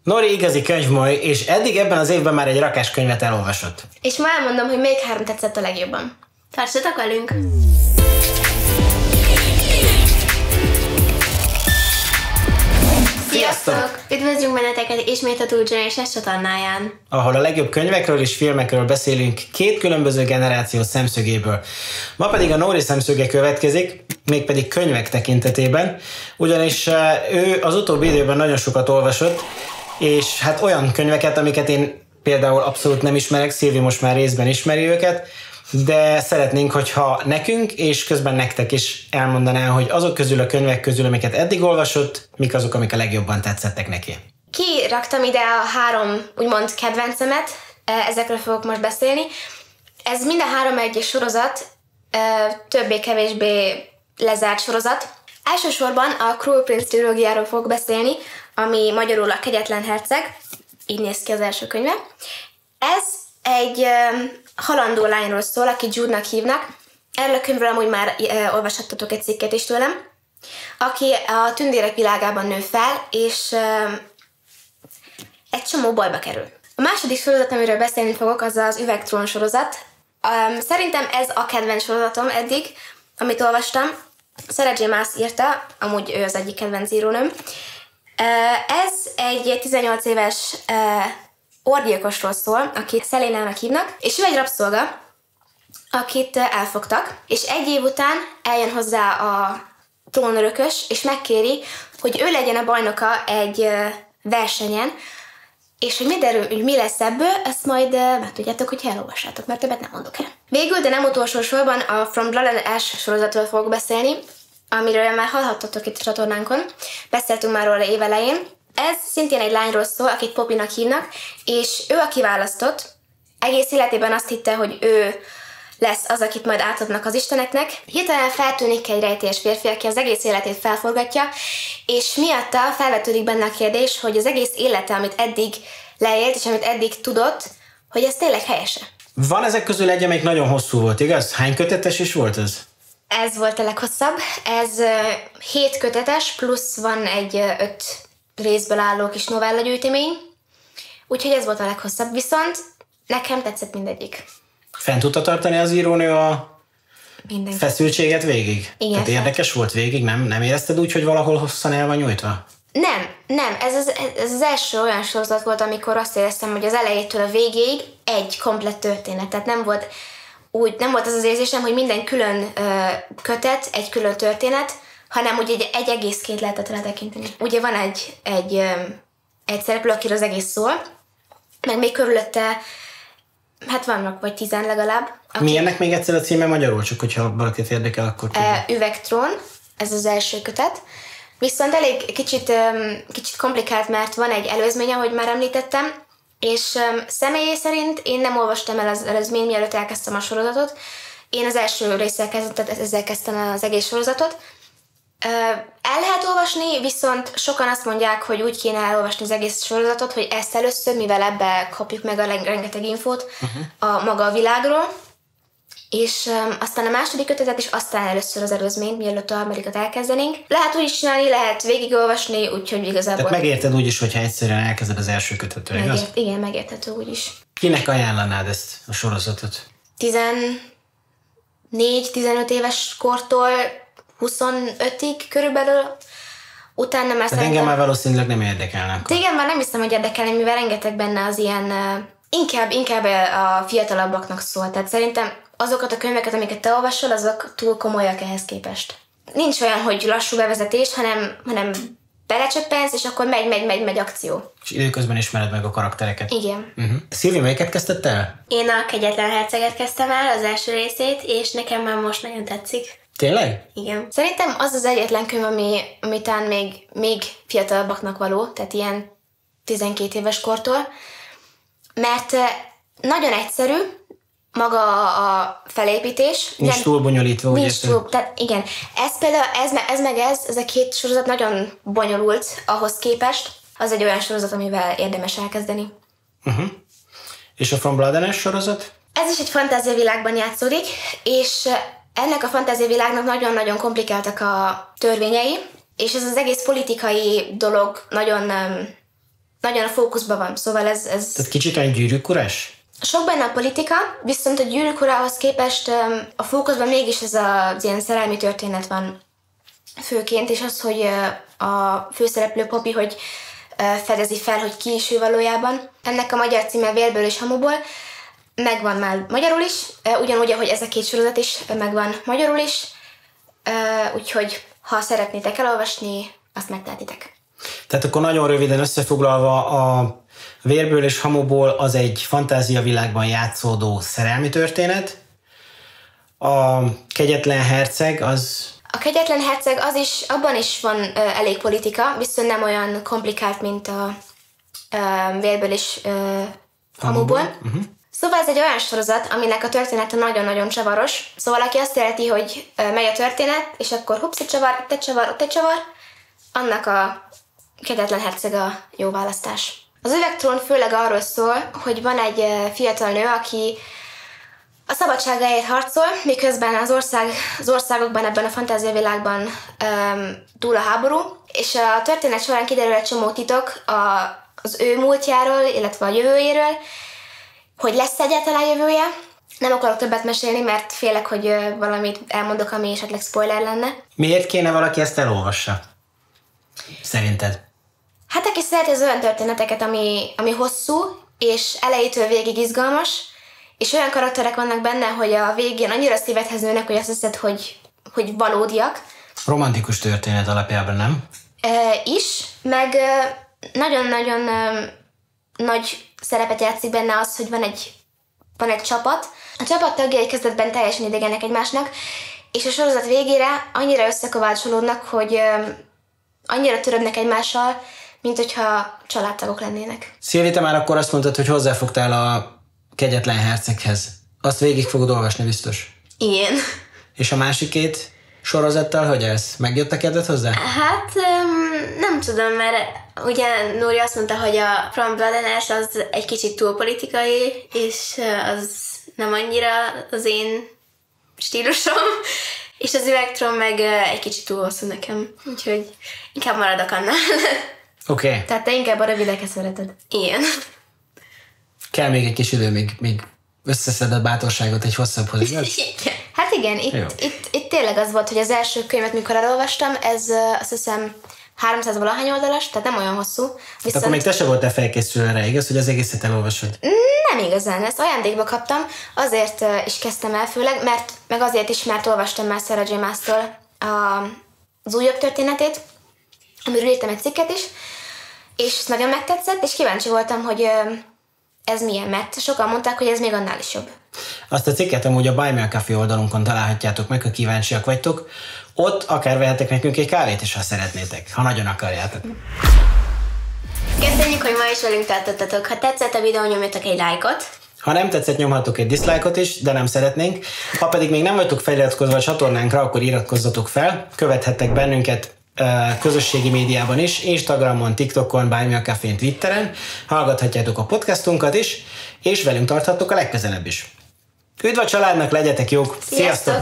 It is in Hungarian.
Nori igazi könyvmoly, és eddig ebben az évben már egy rakás könyvet elolvasott. És ma elmondom, hogy melyik 3 tetszett a legjobban. Tartsatok velünk! Sziasztok! Üdvözlünk benneteket ismét a Two Generations csatornáján, ahol a legjobb könyvekről és filmekről beszélünk 2 különböző generáció szemszögéből. Ma pedig a Nori szemszöge következik, mégpedig könyvek tekintetében, ugyanis ő az utóbbi időben nagyon sokat olvasott, és hát olyan könyveket, amiket én például abszolút nem ismerek, Szilvi most már részben ismeri őket, de szeretnénk, hogyha nekünk és közben nektek is elmondaná, hogy azok közül a könyvek közül, amiket eddig olvasott, mik azok, amik a legjobban tetszettek neki. Kiraktam ide a 3 úgymond kedvencemet, ezekről fogok most beszélni. Ez mind a 3 egy sorozat, többé-kevésbé lezárt sorozat. Elsősorban a Cruel Prince trilógiáról fogok beszélni, ami magyarul a Kegyetlen herceg, így néz ki az első könyve. Ez egy halandó lányról szól, aki Jude-nak hívnak. Erről a könyvről amúgy már olvashattatok egy cikket is tőlem, aki a tündérek világában nő fel, és egy csomó bajba kerül. A második sorozat, amiről beszélni fogok, az az Üvegtrón sorozat. Szerintem ez a kedvenc sorozatom eddig, amit olvastam. Sarah J. Maas írta, amúgy ő az egyik kedvenc írónőm. Ez egy 18 éves orgyilkosról szól, akit Szelénának hívnak, és ő egy rabszolga, akit elfogtak, és egy év után eljön hozzá a trónörökös, és megkéri, hogy ő legyen a bajnoka egy versenyen, és hogy mi lesz ebből, ezt majd megtudjátok, hogy elolvassátok, mert többet nem mondok el. Végül, de nem utolsó sorban a From Blood and Ash sorozatról fogok beszélni, amiről már hallhattatok itt a csatornánkon. Beszéltünk már róla évelején. Ez szintén egy lányról szól, akit Poppynak hívnak, és ő a kiválasztott. Egész életében azt hitte, hogy ő lesz az, akit majd átadnak az isteneknek. Hirtelen feltűnik egy rejtélyes férfi, aki az egész életét felforgatja, és miatta felvetődik benne a kérdés, hogy az egész élete, amit eddig leélt, és amit eddig tudott, hogy ez tényleg helyese. Van ezek közül egy, amelyik nagyon hosszú volt, igaz? Hány kötetes is volt ez? Ez volt a leghosszabb. Ez 7 kötetes, plusz van egy 5 részből álló kis novellagyűjtemény. Úgyhogy ez volt a leghosszabb. Viszont nekem tetszett mindegyik. Fent tudta tartani az írónő a feszültséget végig? Igen. Tehát érdekes volt végig, nem érezted úgy, hogy valahol hosszan el van nyújtva? Nem. Ez az első olyan sorozat volt, amikor azt éreztem, hogy az elejétől a végéig egy komplett történet. Tehát nem volt az az érzésem, hogy minden külön kötet, egy külön történet, hanem úgy egy egészként lehetett rá tekinteni. Ugye van egy szereplő, akiről az egész szól, meg még körülötte, hát vannak vagy 10 legalább. Mi ennek még egyszer a címe magyarul, csak hogyha valakit érdekel, akkor tudja. Üvegtrón, ez az első kötet. Viszont elég kicsit komplikált, mert van egy előzménye, ahogy már említettem, és személy szerint én nem olvastam el az előzményt, mielőtt elkezdtem a sorozatot. Én az első résszel ezzel kezdtem az egész sorozatot. El lehet olvasni, viszont sokan azt mondják, hogy úgy kéne elolvasni az egész sorozatot, hogy ezt először, mivel ebbe kapjuk meg a rengeteg infót a maga a világról, és aztán a második kötetet, és aztán először az előzményt, mielőtt a harmadikat elkezdenénk. Lehet úgy is csinálni, lehet végigolvasni, úgyhogy igazából... Tehát megérted úgy is, hogyha egyszerűen elkezded az első kötettől, igaz? Igen, megérthető úgy is. Kinek ajánlanád ezt a sorozatot? 14-15 éves kortól 25-ig körülbelül, utána már szerintem... engem már valószínűleg nem érdekelnek. Igen, már nem hiszem, hogy érdekelni, mivel rengeteg benne az ilyen... Inkább a fiatalabbaknak szól. Tehát szerintem azokat a könyveket, amiket te olvasol, azok túl komolyak ehhez képest. Nincs olyan, hogy lassú bevezetés, hanem belecsöppensz, és akkor megy akció. És időközben ismered meg a karaktereket. Igen. Szilvi, melyiket kezdted el? Én a Kegyetlen herceget kezdtem el, az első részét, és nekem már most nagyon tetszik. Tényleg? Igen. Szerintem az az egyetlen könyv, ami talán még fiatalabbaknak való, tehát ilyen 12 éves kortól, mert nagyon egyszerű maga a felépítés. Nincs túl bonyolítva, úgy értem. Tehát igen, ez például, ez a 2 sorozat nagyon bonyolult ahhoz képest. Az egy olyan sorozat, amivel érdemes elkezdeni. És a From Blood and Ash sorozat? Ez is egy fantáziavilágban játszódik, és ennek a fantáziavilágnak nagyon-nagyon komplikáltak a törvényei, és ez az egész politikai dolog nagyon nagyon a fókuszban van, szóval ez... Tehát kicsit olyan gyűrűk-urás? Sok benne a politika, viszont a Gyűrűk urához képest a fókuszban mégis ez az ilyen szerelmi történet van főként, és az, hogy a főszereplő Poppy, hogy fedezi fel, hogy ki is ő valójában. Ennek a magyar címe Vérből és hamuból megvan már magyarul is, ugyanúgy, ahogy ez a két sorozat is megvan magyarul is, úgyhogy ha szeretnétek elolvasni, azt megtehetitek. Tehát akkor nagyon röviden összefoglalva, a Vérből és hamuból az egy fantáziavilágban játszódó szerelmi történet. A Kegyetlen herceg az... A Kegyetlen herceg az is, abban is van elég politika, viszont nem olyan komplikált, mint a Vérből és hamuból. Uh-huh. Szóval ez egy olyan sorozat, aminek a története nagyon-nagyon csavaros. Szóval aki azt jelenti, hogy megy a történet, és akkor hupsz, itt egy csavar, annak a Kegyetlen herceg a jó választás. Az Üvegtrón főleg arról szól, hogy van egy fiatal nő, aki a szabadságáért harcol, miközben az országokban, ebben a fantáziavilágban túl a háború, és a történet során kiderül egy csomó titok az ő múltjáról, illetve a jövőjéről, hogy lesz egyáltalán jövője. Nem akarok többet mesélni, mert félek, hogy valamit elmondok, ami esetleg spoiler lenne. Miért kéne valaki ezt elolvassa? Szerinted? Hát aki szereti az olyan történeteket, ami hosszú, és elejétől végig izgalmas, és olyan karakterek vannak benne, hogy a végén annyira szívedhez nőnek, hogy azt hiszed, hogy valódiak. Romantikus történet alapjában, nem? Is, meg nagyon-nagyon nagy szerepet játszik benne az, hogy van egy csapat. A csapat tagjai kezdetben teljesen idegenek egymásnak, és a sorozat végére annyira összekovácsolódnak, hogy annyira törődnek egymással, mint hogyha családtagok lennének. Szilvi, te már akkor azt mondtad, hogy hozzáfogtál a Kegyetlen herceghez. Azt végig fogod olvasni biztos? Igen. És a másik két sorozattal hogy ez? Megjött a kedved hozzá? Hát nem tudom, mert ugye Nóri azt mondta, hogy a From Blood and Ash az egy kicsit túl politikai, és az nem annyira az én stílusom, és az Üvegtrón meg egy kicsit túl hosszú nekem, úgyhogy inkább maradok annál. Oké. Okay. Tehát te inkább a rövideket szereted. Igen. Kell még egy kis idő, még összeszed a bátorságot egy hosszabbhoz, igaz? Hát igen, itt tényleg az volt, hogy az első könyvet, mikor elolvastam, ez azt hiszem 300 valahány oldalas, tehát nem olyan hosszú. Viszont... Akkor még te se voltál felkészülve rá, igaz, hogy az egészet elolvasod? Nem igazán, ezt ajándékba kaptam, azért is kezdtem el főleg, meg azért is, mert olvastam már Sarah J. Maas-tól az újabb történetét, amiről írtam egy cikket is, és nagyon megtetszett, és kíváncsi voltam, hogy ez milyen, mert sokan mondták, hogy ez még annál is jobb. Azt a cikket amúgy a Buy Me a Coffee oldalunkon találhatjátok meg, ha kíváncsiak vagytok. Ott akár vehetek nekünk egy kávét is, ha szeretnétek, ha nagyon akarjátok. Köszönjük, hogy ma is velünk tartottatok. Ha tetszett a videó, nyomjatok egy lájkot. Ha nem tetszett, nyomhatok egy dislike-ot is, de nem szeretnénk. Ha pedig még nem vagytok feliratkozva a csatornánkra, akkor iratkozzatok fel. Követhettek bennünket közösségi médiában is, Instagramon, TikTokon, Buy Me a Coffee-n, Twitteren. Hallgathatjátok a podcastunkat is, és velünk tarthattok a legközelebb is. Üdv a családnak, legyetek jók! Sziasztok!